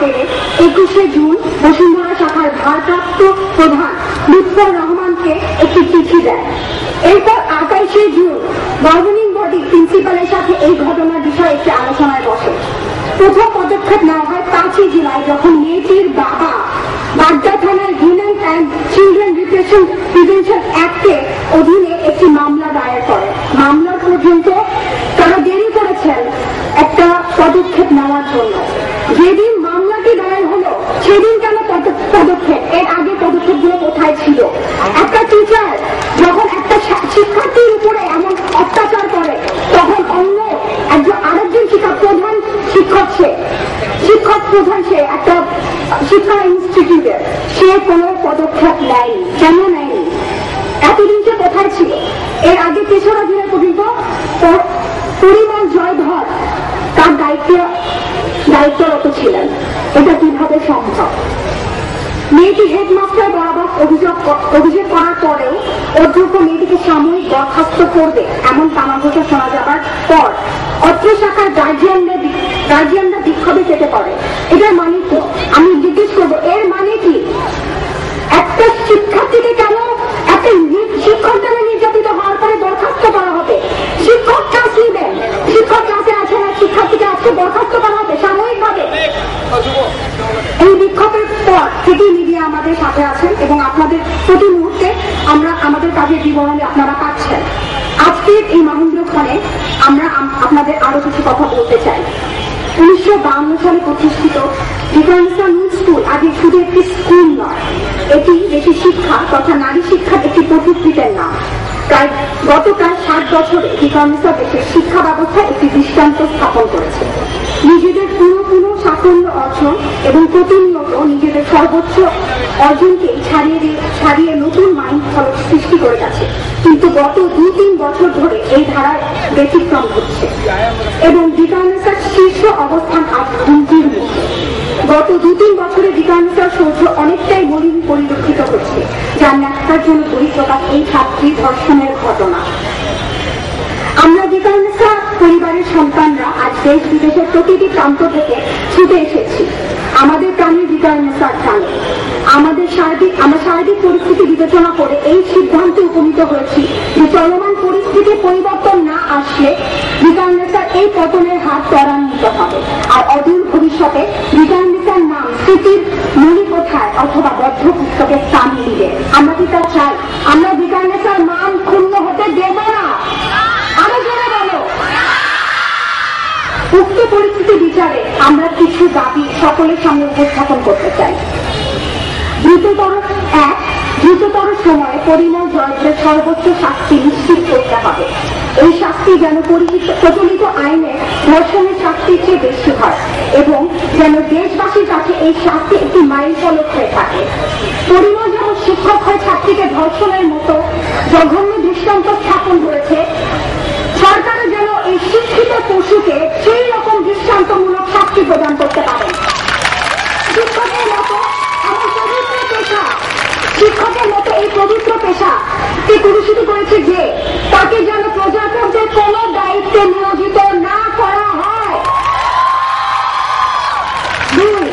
পেরে 21শে জুন বসুন্ধরা শাখার ভারপ্রাপ্ত প্রধান লুৎফর রহমানকে একটি চিঠি দেয়। এরপর 28শে জুন গভর্নিং বডি প্রিন্সিপালের সাথে এই ঘটনার বিষয়ে একটি আলোচনায় বসে। প্রথম পদক্ষেপ নেওয়া হয় 5ই জুলাই, যখন মেয়েটির বাবা বাড্ডা থানার উইমেন অ্যান্ড চিলড্রেন প্রিভেনশন অ্যাক্টে অধীনে একটি মামলা দায়ের করে। মামলা পর্যন্ত তারা দেরি করেছেন একটা পদক্ষেপ নেওয়ার জন্য। যেদিন মামলাটি দায়ের হলো সেদিন কেন পদক্ষেপ? এর আগে পদক্ষেপগুলো কোথায় ছিল? একটা টিচার যখন একটা শিক্ষার্থীর উপরে এমন অত্যাচার করে, তখন অন্য আরেকজন প্রধান শিক্ষক প্রধান সে একটা শিক্ষা ইনস্টিটিউটের, সে কোনো পদক্ষেপ নেয়নি। কেন নেয়নি? এতদিন সে কোথায় ছিল? এর আগে 3রা জুলাই পর্যন্ত পরিমল জয়ধর তার দায়িত্বরত ছিলেন। এটা কিভাবে সম্ভব? মেয়েটি হেডমাস্টার বরাবর অভিযোগ করার পরেও অধ্যক্ষ মেয়েটিকে সাময়িক বরখাস্ত করবে এমন তামাকোটা শোনা যাবার পর অত্র শাখার গার্জিয়ানরা বিক্ষোভে যেতে পারে। এটার মানে কি? আমি জিজ্ঞেস করবো, এর মানে কি? একটা শিক্ষার্থীকে কেন একটা শিক্ষক দ্বারা নির্যাতিত হওয়ার পরে বরখাস্ত করা হবে? শিক্ষক ক্লাস নিবেন, শিক্ষক ক্লাসে আছে না, শিক্ষার্থীকে আজকে বরখাস্ত করা হবে সাময়িকভাবে। এই বিক্ষোভের পর থেকে মিডিয়া আমাদের সাথে আছেন এবং আপনাদের প্রতি মুহূর্তে আমাদের কাজের বিবরণী আপনারা পাচ্ছেন। আজকের এই মহেন্দ্রক্ষণে আমরা আপনাদের আরো কিছু কথা বলতে চাই। 1952 সালে প্রতিষ্ঠিত ভিকারুননিসা নূন স্কুল আগে শুধু একটি স্কুল নয়, এটি দেশি শিক্ষা তথা নারী শিক্ষার একটি প্রতিকৃতের নাম। গত প্রায় 60 বছরে ভিকারুননিসা দেশের শিক্ষা ব্যবস্থায় একটি দৃষ্টান্ত স্থাপন করেছে। নিজেদের পুরো সাফল্য অর্জন এবং প্রতিনিয়ত নিজেদের সর্বোচ্চ অর্জনকে ছাড়িয়ে নতুন মাইল ফলক সৃষ্টি করে গেছে। কিন্তু গত 2-3 বছর ধরে এই ধারার ব্যতিক্রম হচ্ছে এবং ভিকারুননিসার শীর্ষ অবস্থান আজ হুমকির মুখে। গত 2-3 বছরে ভিকারুননিসার সৌধ অনেকটাই মলিন পরিলক্ষিত হচ্ছে, যার ন্যাক্কার জন্য বহিঃপ্রকাশ এই ছাত্রী ধর্ষণের ঘটনা। আমরা ভিকারুননিসা পরিবারের সন্তানরা আজ দেশ বিদেশের প্রতিটি প্রান্ত থেকে ছুটে এসেছি আমাদের প্রাণীর ভিকারুননিসার টানে। আমরা সার্বিক পরিস্থিতি বিবেচনা করে এই সিদ্ধান্তে উপনীত হয়েছি যে চলমান পরিস্থিতি পরিবর্তন না আসলে ভিকারুননিসার এই পতনের হাত ত্বরান্বিত হবে। আর অদূর ভবিষ্যতে ভিকারুননিসার নাম স্মৃতির মণিকোঠায় অথবা বদ্ধ পুস্তকে স্থান নিবে। আমরা কি তা চাই? আমরা ভিকারুননিসার নাম ক্ষুণ্ণ হতে দেব না। আরো জোরে বলো। উক্ত পরিস্থিতি বিচারে আমরা কিছু দাবি সকলের সামনে উপস্থাপন করতে চাই। দ্রুততর সময়ে পরিমল জয়ধরের সর্বোচ্চ শাস্তি নিশ্চিত করতে হবে। এই শাস্তি যেন প্রচলিত আইনে ধর্ষণের শাস্তির চেয়ে বেশি হয় এবং যেন দেশবাসীর কাছে এই শাস্তি একটি মাইল ফলক হয়ে থাকে। পরিমল যেমন শিক্ষক হয়ে ছাত্রীকে ধর্ষণের মতো জঘন্য দৃষ্টান্ত স্থাপন করেছে, সরকারও যেন এই শিক্ষিত পশুকে সেই রকম দৃষ্টান্তমূলক শাস্তি প্রদান করতে পারে। শিক্ষকের মতো এই পবিত্র পেশাকে পুরস্কৃত করেছে যে তাকে যেন প্রজাতন্ত্রের কোন দায়িত্বে নিয়োজিত না করা হয়। 2.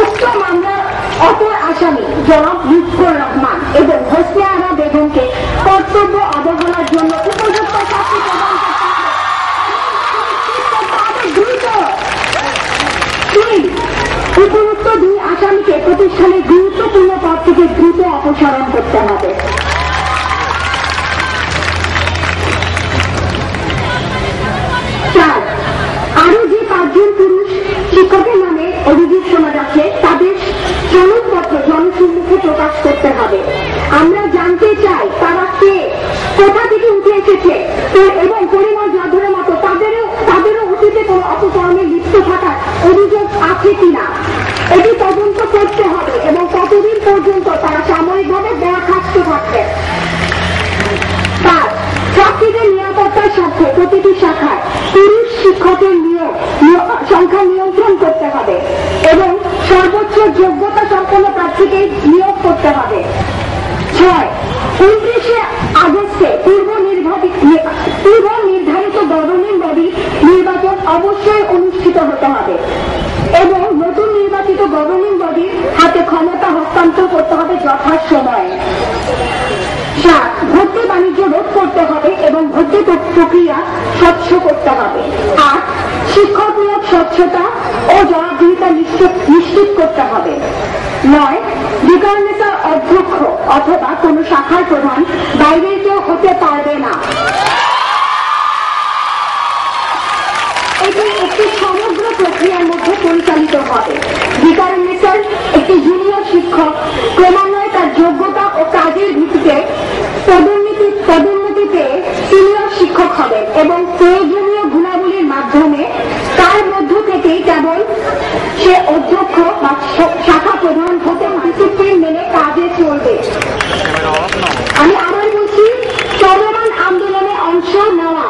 উক্ত মামলার অপর আসামি জনাব লুৎফর রহমান এবং হোসনে আরা বেগমকে কর্তব্য অবহেলার জন্য উপযুক্ত শাস্তি প্রদান করতে হবে দ্রুত। 3. উপযুক্ত 2 আসামিকে প্রতিষ্ঠানের গুরুত্বপূর্ণ পদ থেকে দ্রুত অপসারণ করতে হবে। 4. আরো যে 5 জন পুরুষ শিক্ষকের নামে অভিযোগ শোনা যাচ্ছে তাদের সনদপত্র জনসম্মুখে প্রকাশ করতে হবে। আমরা জানতে চাই তারা কে, কোথা থেকে উঠে এসেছে এবং পরিমল জয়ধরের মতো তাদেরও অতীতে কোনো অপকর্মে লিপ্ত থাকার অভিযোগ আছে কিনা এটি তদন্ত করতে হবে এবং ততদিন পর্যন্ত তারা সাময়িকভাবে বরখাস্ত থাকবে। 5. ছাত্রীদের নিরাপত্তার স্বার্থে প্রতিটি শাখায় পুরুষ শিক্ষকের সংখ্যা নিয়ন্ত্রণ করতে হবে এবং সর্বোচ্চ যোগ্যতা সম্পন্ন প্রার্থীকে নিয়োগ করতে হবে। 6. 29শে আগস্টে পূর্ব নির্ধারিত গভর্নিং বডি নির্বাচন অবশ্যই অনুষ্ঠিত হতে হবে এবং নতুন নির্বাচিত এবং ভর্তি প্রক্রিয়া স্বচ্ছ করতে হবে। 8 শিক্ষকমূলক স্বচ্ছতা ও জবাবদিহিতা নিশ্চিত করতে হবে। 9 ডিকারনেসার অধ্যক্ষ অথবা কোন শাখার প্রধান বাইরের কেউ হতে পারবে না। এটি একটি সমগ্র প্রক্রিয়ার মধ্যে পরিচালিত হবে। ডিকারনেসার একটি জুনিয়র শিক্ষক ক্রমান্বয়ে তার যোগ্যতা ও কাজের ভিত্তিতে পদোন্নতিতে সিনিয়র শিক্ষক হবেন এবং প্রয়োজনীয় গুণাবলীর মাধ্যমে তার মধ্য থেকেই কেবল সে অধ্যক্ষ বা শাখা প্রধান হতে ডিসিপ্লিন মেনে কাজে চলবে। আমি আবার বলছি, চলমান আন্দোলনে অংশ নেওয়া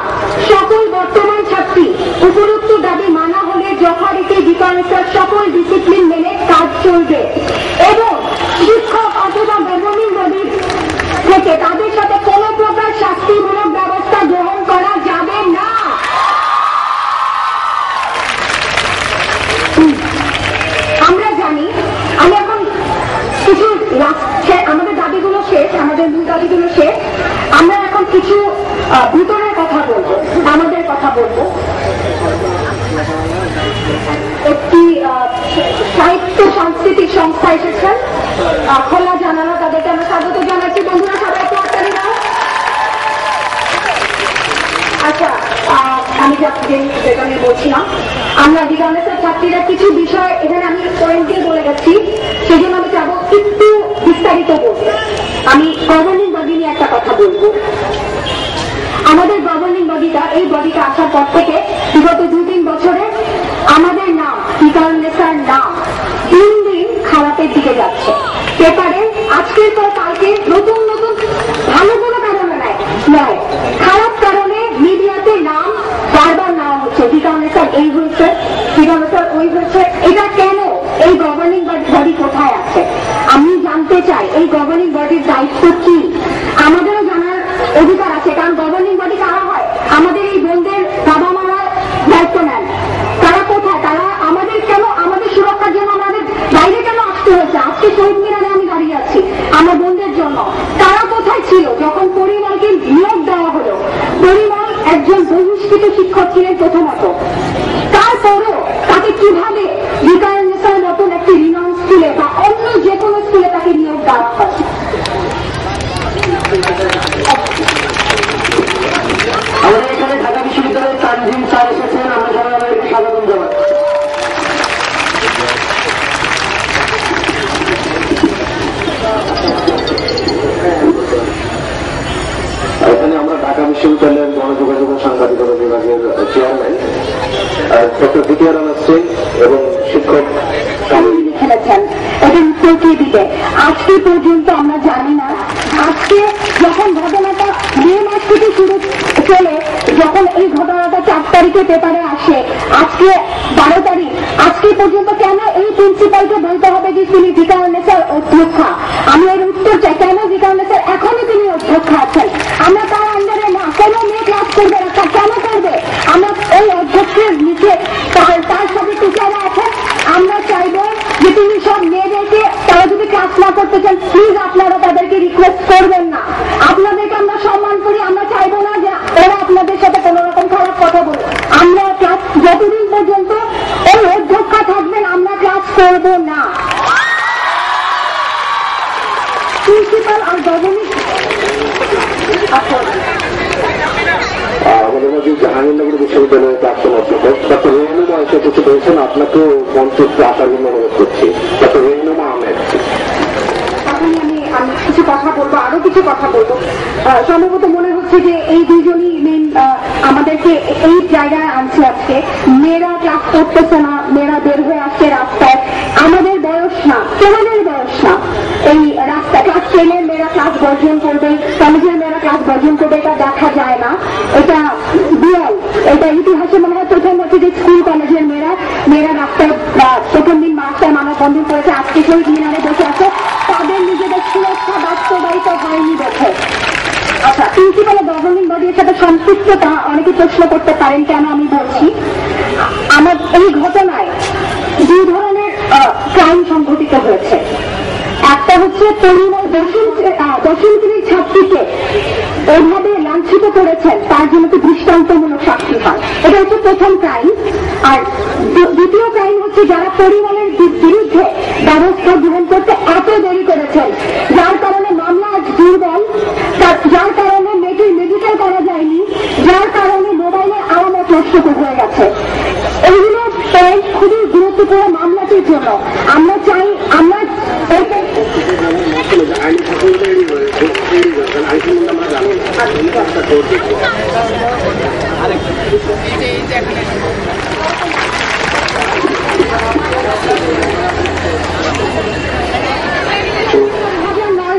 সকল বর্তমান ছাত্রী উপরোক্ত দাবি মানা হলে যথারীতি ডিকারনেসার সকল ডিসিপ্লিন মেনে কাজ চলবে এবং শিক্ষক অথবা গভর্নিং বডি থেকে তাদের সাথে কোন প্রকার শাস্তিমূলক ব্যবস্থা গ্রহণ করা যাবে না। আমরা জানি, আমি এখন কিছু আমাদের দাবিগুলো শেষ, আমাদের মূল দাবিগুলো শেষ, আমরা এখন কিছু ভিতরের কথা বলবো, আমাদের কথা বলবো। একটি সাহিত্য সাংস্কৃতিক সংস্থা এসেছেন, খোলা জানানো, তাদেরকে আমরা স্বাগত জানাচ্ছি। বন্ধুরা সবাই একটু হাততালি দাও। আচ্ছা, আমি যেটা নিয়ে বলছিলাম, আমরা ডিকারনেসার ছাত্রীরা কিছু বিষয় এখানে আমি পয়েন্ট দিয়ে বলে গেছি, সেই জন্য আমি চাবো একটু বিস্তারিত বলবো। আমি গভর্নিং বডি নিয়ে একটা কথা বলবো। আমাদের গভর্নিং বডিটা, এই বডিটা আসার পর থেকে বিগত 2-3 বছরে আমাদের নাম, ডিকারনেসার নাম দিন দিন খারাপের দিকে যাচ্ছে। পেপারে আজকের পর কালকে নতুন নতুন, ভালো কোনো কারণে নয়, খারাপ কারণে মিডিয়াতে নাম বারবার নেওয়া হচ্ছে, ডিকারনেসার এই হয়েছে, ডিকারনেসার ওই হয়েছে। এটা কেন? এই গভর্নিং বডি কোথায় আছে? আমি জানতে চাই এই গভর্নিং বডির দায়িত্ব কি? আমাদেরও জানার অধিকার আছে, কারণ গভর্নিং বডি কারা হয়? আমাদের এই বোনদের বাবা মারা দায়িত্ব নেন। তারা কোথায়? তারা আমাদের কেন, আমাদের সুরক্ষার জন্য আমাদের বাইরে কেন আসতে হয়েছে? আজকে শহীদ মিনারে আমি দাঁড়িয়ে আছি আমার বোনদের জন্য। তারা কোথায় ছিল যখন পরিমলকে নিয়োগ দেওয়া হলো? পরিমল একজন বহিষ্কৃত শিক্ষক ছিলেন প্রথমত, তারপরও তাকে কিভাবে ডিকারনেসার মতন একটি রিনাউন্স স্কুলে বা অন্য যে কোনো স্কুলে তাকে নিয়োগ দেওয়া হয়? আমাদের এখানে ঢাকা বিশ্ববিদ্যালয়ের তানজিম স্যার এসেছেন, আমরা সবাই আমাদেরকে স্বাগতম জানাই। এখানে আমরা ঢাকা বিশ্ববিদ্যালয়ের গণযোগাযোগ ও সাংবাদিকতা বিভাগের চেয়ারম্যান ডক্টর বিটিআর সিং এবং শিক্ষক খেলেছেন, এটা উত্তর কে দিবে? আজকে পর্যন্ত আমরা জানি না। আজকে যখন ঘটনাটা মে মাস থেকে শুরু চলে, যখন এই ঘটনাটা 4 তারিখে পেপারে আসে, আজকে 12 তারিখ, আজকে পর্যন্ত কেন এই প্রিন্সিপালকে বলতে হবে যে তিনি ডিকারনেসার অধ্যক্ষা? আমি এর উত্তর চাই, কেন ডিকারনেসার এখনো তিনি অধ্যক্ষা আছেন? আমরা তার আন্ডারে না, কোনো মেয়ে ক্লাস করবে না, কেন করবে? আমরা এই অধ্যক্ষের নিচে তার সাথে টিচাররা আছেন। আমরা চাইবো যে তিনি সব মেয়েদেরকে, তারা যদি ক্লাস না করতে চান, প্লিজ আপনারা তাদেরকে রিকোয়েস্ট করবেন না। আপনাদেরকে আমরা সম্মান করি, আমরা চাইবো না যে ওরা আপনাদের সাথে কোন রকম খারাপ কথা বলে। আমরা ক্লাস যতদিন পর্যন্ত ওই অধ্যক্ষা থাকবেন, আমরা ক্লাস করব না। প্রিন্সিপাল আর গভর্নিং আমাদের মধ্যে জাহাঙ্গীরনগর বিশ্ববিদ্যালয়ের প্রাক্তন অধ্যাপক ডক্টর রেহনুমা এসে কিছু বলছেন, আপনাকেও মঞ্চে আসার জন্য অনুরোধ করছি। ডক্টর রেহনুমা আহমেদ। আমি কিছু কথা বলবো, আরো কিছু কথা বলবো। সম্ভবত মনে হচ্ছে যে এই দুজনই মেন আমাদেরকে এই জায়গায় আনছে আজকে। মেয়েরা ক্লাস করতেছে না, মেয়েরা বের হয়ে আসছে রাস্তায়। আমাদের বয়স না, তোমাদের বয়স না, এই রাস্তা ক্লাস 10-এর মেয়েরা ক্লাস বর্জন করবে, কলেজের মেয়েরা ক্লাস বর্জন করবে, এটা দেখা যায় না। এটা বিয়াল, এটা ইতিহাসে মনে হয় প্রথম হচ্ছে যে স্কুল কলেজের মেয়েরা রাস্তায় প্রথম দিন রাস্তায় মানববন্ধন করেছে, আজকে শহীদ মিনারে বসে আছে। তাদের নিজেদের সুরক্ষা বাস্তবায়িত হয়নি দেখে। আচ্ছা, প্রিন্সিপাল গভর্নিং বডির সাথে সম্পৃক্ততা অনেকে প্রশ্ন করতে পারেন, কেন আমি বলছি। আমার এই ঘটনায় 2 ধরনের ক্রাইম সংঘটিত হয়েছে। একটা হচ্ছে পরিমল 10ম শ্রেণীর ছাত্রীকে ওইভাবে লাঞ্ছিত করেছেন তার জন্য তো দৃষ্টান্তমূলক শাস্তি হয়। এটা হচ্ছে প্রথম ক্রাইম। আর দ্বিতীয় ক্রাইম হচ্ছে যারা পরিবারের বিরুদ্ধে ব্যবস্থা গ্রহণ করতে এত দেরি করেছেন, যার কারণে মামলা আজ দুর্বল, যার কারণে মেয়েটির মেডিকেল করা যায়নি, যার কারণে মোবাইলের আলামত নষ্ট হয়ে গেছে। এইগুলো খুবই গুরুত্বপূর্ণ মামলাটির জন্য আমরা চাই আমরা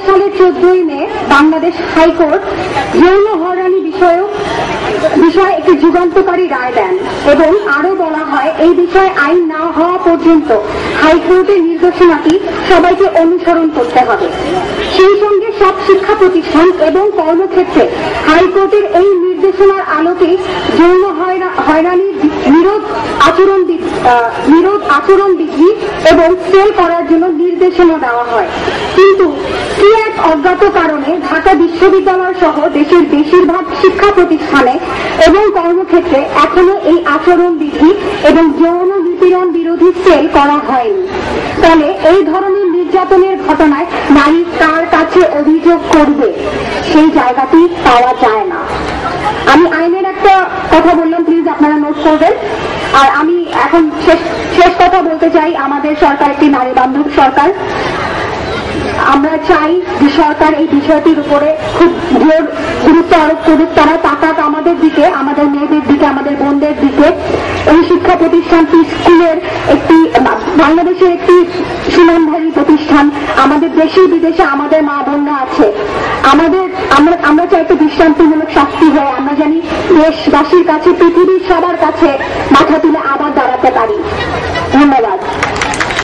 সালের 14ই মে বাংলাদেশ হাইকোর্ট যৌন হয়রানি বিষয়ে একটি যুগান্তকারী রায় দেন এবং আরো বলা হয় এই বিষয়ে আইন না হওয়া পর্যন্ত হাইকোর্টের নির্দেশনাটি সবাইকে অনুসরণ করতে হবে। সেই সঙ্গে সব শিক্ষা প্রতিষ্ঠান এবং কর্মক্ষেত্রে হাইকোর্টের এই নির্দেশনার আলোকে যৌন হয়রানির বিরোধ আচরণ বিধি এবং সেল করার জন্য নির্দেশনা দেওয়া হয়। কিন্তু কি এক অজ্ঞাত কারণে ঢাকা বিশ্ববিদ্যালয় সহ দেশের বেশিরভাগ শিক্ষা প্রতিষ্ঠানে এবং কর্মক্ষেত্রে এখনো এই আচরণ বিধি এবং যৌন নিপীড়ন বিরোধী সেল করা হয়নি। ফলে এই ধরনের নির্যাতনের ঘটনায় নারী কার কাছে অভিযোগ করবে সেই জায়গাটি পাওয়া যায় না। আমি আইনের একটা কথা বললাম, প্লিজ আপনারা নোট করবেন। আর আমি এখন শেষ কথা বলতে চাই, আমাদের সরকার একটি নারী বান্ধব সরকার। আমরা চাই যে সরকার এই বিষয়টির উপরে খুব জোর গুরুত্ব আরোপ করুক, তারা তাকাক আমাদের দিকে, আমাদের মেয়েদের দিকে, আমাদের বোনদের দিকে। এই শিক্ষা প্রতিষ্ঠানটি স্কুলের একটি বাংলাদেশের একটি সুনামধারী প্রতিষ্ঠান, আমাদের দেশে বিদেশে আমাদের মা বোনরা আছে। আমরা চাই একটা দৃষ্টান্তমূলক শাস্তি হয়, আমরা জানি দেশবাসীর কাছে, পৃথিবীর সবার কাছে মাথা তুলে